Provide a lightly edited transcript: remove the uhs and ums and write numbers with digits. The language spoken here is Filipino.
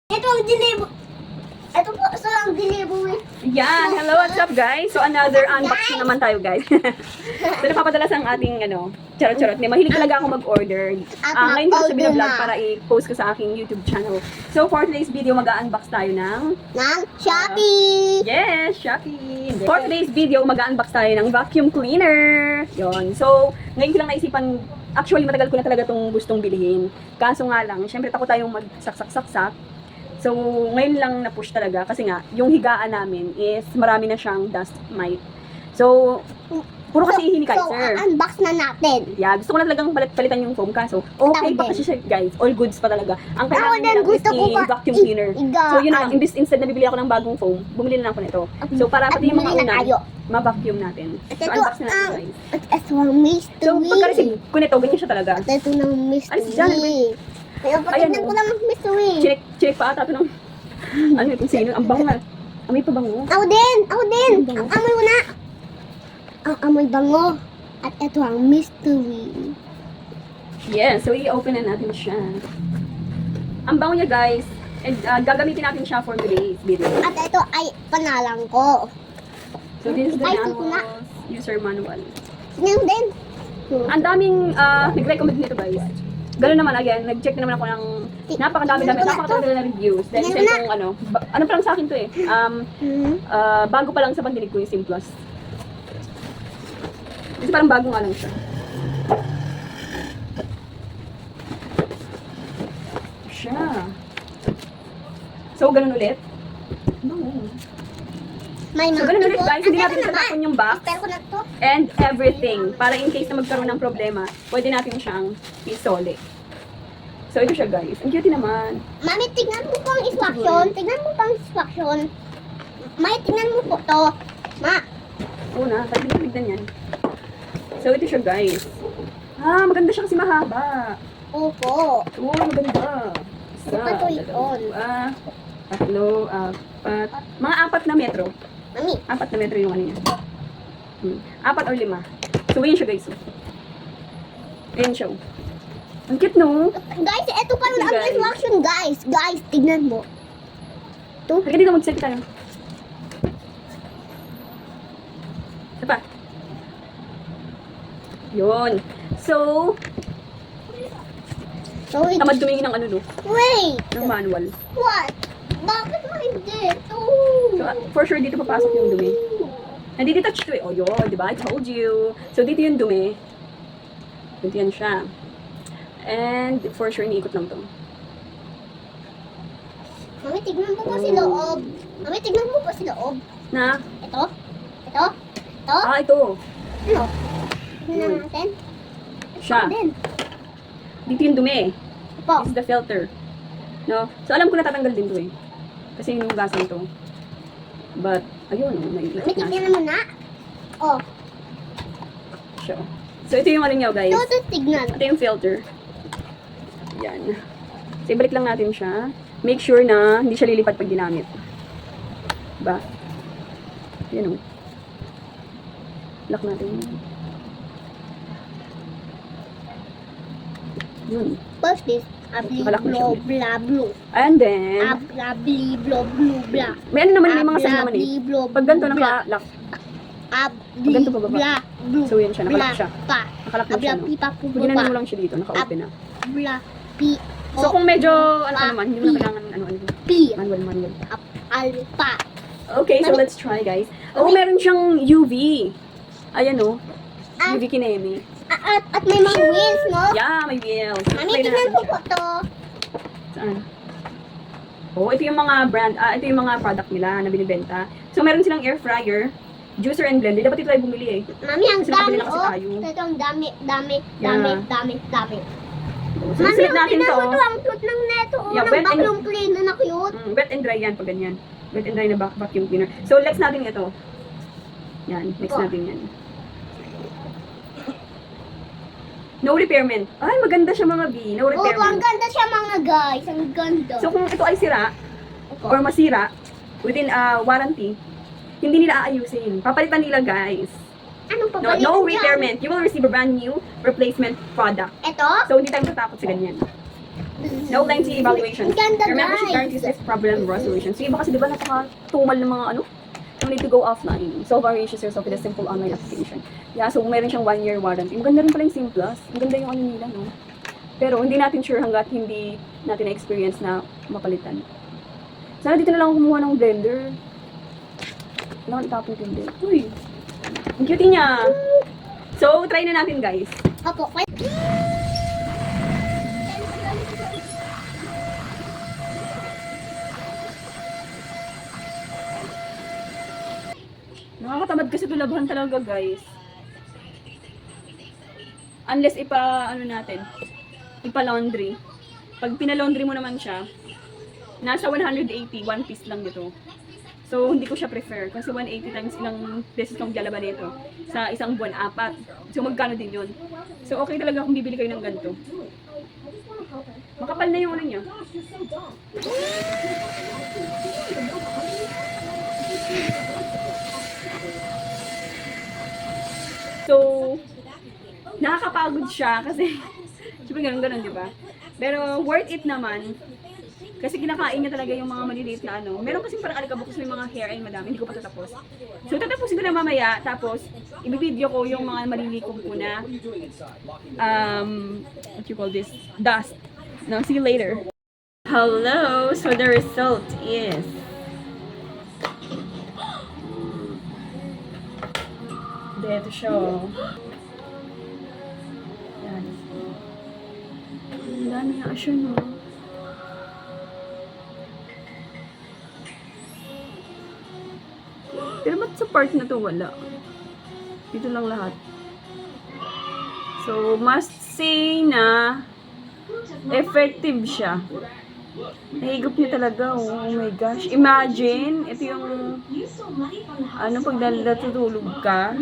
Ito ang deliver. Ito po, so ang delivery. Yan, hello, what's up guys? So another unboxing naman tayo guys. So napapadalas ang ating charot-charot. Mahilig talaga ako mag-order. Ngayon ko siya binablog para i-post ko sa aking YouTube channel. So for today's video, mag-unbox tayo ng Shopee! yes, Shopee! For today's video, mag-unbox tayo ng vacuum cleaner. Yon. So, ngayon ko lang naisipan, actually matagal ko na talaga itong gustong bilhin. Kaso nga lang, syempre takot tayong magsaksak-saksak. So, ngayon lang na-push talaga kasi nga, yung higaan namin is marami na siyang dust mite. So, puro kasi hinikaiser. So, unbox na natin. Yeah, gusto ko na talagang palitan yung foam kaso. Okay pa kasi siya guys, all goods pa talaga. Ang kailangan din, lang is gusto ko pa vacuum cleaner. So, yun na lang, instead na bibili ako ng bagong foam, bumili na lang ako nito. So, para pati yung mga bumili na tayo. ma-vacuum natin. At So, ito unbox na natin guys. Ito ang mystery. So, pagka-receive ko nito, ganyan siya talaga. At ito ng mystery. Kaya patignan ko lang ang mystery. Check pa ata ito ng ano itong sino? Ang bango nga. Amoy pa bango. Ako din! Ako din! Ang bango. Ang amoy mo na! Ang amoy bango. At ito ang mystery. Yeah, so i-open na natin siya. Ang bango niya guys. And gagamitin natin siya for today's video. At ito ay panalang ko. So this is the Ay, suko na. user manual. Sinang din. Ang daming nag-recommend nito guys. Ganun naman again, nag-check na naman ako ng napakadami na reviews. Dahil isa itong ano pa lang sa akin to eh. Bago pa lang sa pandinig ko yung Simplus. Kasi parang bago nga lang siya. Siya. So, ganun ulit. May So, ganun ulit guys, hindi natin tatapon yung box Pero ko na to. and everything. Para in case na magkaroon ng problema, pwede natin siyang isole. So, ito siya guys. Ang cute naman. Mami, tignan mo po ang instruction. Tignan mo po ang instruction. May, tignan mo po to. Ma, Una, tignan yan. So, ito siya guys. Maganda siya kasi mahaba. opo. Maganda. Isa, Ito yun. dalawa, tatlo, apat. Mga 4 na metro. Mami, 4 na metro yung ano niya. 4 or 5. So, yun siya guys. Ayan siya. Ang cute no? guys, ito pa ang Guys. instruction, guys. Guys, tignan mo. Halika dito, mag-selfie tayo. Isa pa. Yun. So, So, wait. tamad tumingin ng ano no? Wait. Ng manual. What? Bakit mo hindi ito? So, for sure dito papasok yung dumi. Nandidetach to eh. Oh, yun, di ba? I told you. So, dito yung dumi. Dito yan siya. And, for sure, iniikot lang to. Mami, tignan mo pa si loob. Mami, tignan mo pa si loob. Na? Ito? Ito? Ito? Ito. Ano? Tignan natin. Siya. Din. Dito yung dumi. Ito. This is the filter. No? So, alam ko natatanggal din to eh. Kasi hinugasan to. But, ayun, Mami, naiikot na siya. tignan mo na. Oh. Siya. So, ito yung ano niya, guys. Ito, tignan. Ito yung filter. Yan. So, ibalik lang natin siya. Make sure na hindi siya lilipad pag ginamit. Diba? Yan o. Lock natin. Yun. First this. Abli, Nakalak na siya blo, ulit. bla, blo. And then, Abli, blo, blo, bla. may ano naman, may mga sign naman eh. Abli, blo, Pag ganito bla. naka-lock. Abli, ganito pa baba. bla, blo, So, yan siya. Nakalock bla, siya. pa. Nakalak na siya, Abla, no? pipa, Pag pupa, ginano mo lang siya dito, naka-open na. bla, pi, So, kung medyo, ano ka pa, naman, hindi mo na kailangan, ano, pi, manual. alpa. Okay, so let's try, guys. Oh, meron siyang UV. Ayan, oh. UV kineme. At may mga wheels, no? Yeah, may wheels. Mami, Try na tignan natin ko siya. po to. Saan? Oh, ito yung mga brand, ito yung mga product nila na binibenta. So, meron silang air fryer, juicer and blender. Dapat ito tayo bumili eh. Mami, ang Kasi dami, nakabili na kasi oh. tayo. Ito ang dami, dami, Yeah. dami. So, Mami, isolate natin tignan to. mo to, ang cute ng neto. Oh, Yeah, ng wet and- vacuum cleaner na cute. Wet and dry yan pag ganyan. Wet and dry na vacuum cleaner. So, next natin ito. Yan, next natin yan. No repairment. Ay, maganda siya mga B. No Oh, ang repairment. ganda siya mga guys. Ang ganda. So, kung ito ay sira, Opo. or masira, within warranty, hindi nila aayusin. Papalitan nila, guys. Anong No, papalitan no dyan? repairment. You will receive a brand new replacement product. Ito? So, hindi tayo matatakot sa ganyan. No lengthy evaluation. Ang ganda, Your membership guys. guarantees this problem resolution. So, iba kasi di ba napaka-tumal ng mga ano? You need to go offline. Solve our issues yourself with a simple online application. Yeah, so meron siyang 1-year warranty. Maganda rin pala yung Simplas. Ang ganda yung ano nila, no? Pero hindi natin sure hanggat hindi natin na-experience na mapalitan. Sana dito na lang ako kumuha ng blender. Kailangan itapon ko yung blender. Uy! Ang cute niya! So, try na natin, guys. Opo. Nakakatamad kasi tulabahan talaga, guys. Unless ano natin, ipa-laundry. Pag pina-laundry mo naman siya, nasa 180, one piece lang dito. So, hindi ko siya prefer. Kasi 180 times ilang beses kang maglalaban nito. Sa isang buwan, 4. So, magkano din yun. So, okay talaga kung bibili kayo ng ganito. Makapal na yung ano niya. So, nakakapagod siya kasi, syempre ganun-ganun, di ba? Pero, worth it naman. Kasi kinakain niya talaga yung mga maliliit na ano. Meron kasing parang alikabok sa mga hair ay madami. Hindi ko pa tatapos. So, tatapusin ko na mamaya. Tapos, ibibideo ko yung mga malilikom ko na what you call this? Dust. No, see you later. Hello! So, the result is dito siya. Yan. Ang dami na siya, no? Pero ba't sa part na to wala? Dito lang lahat. So, must say na effective siya. Nahigop niya talaga. Oh my gosh. Imagine, ito yung pag natutulog ka.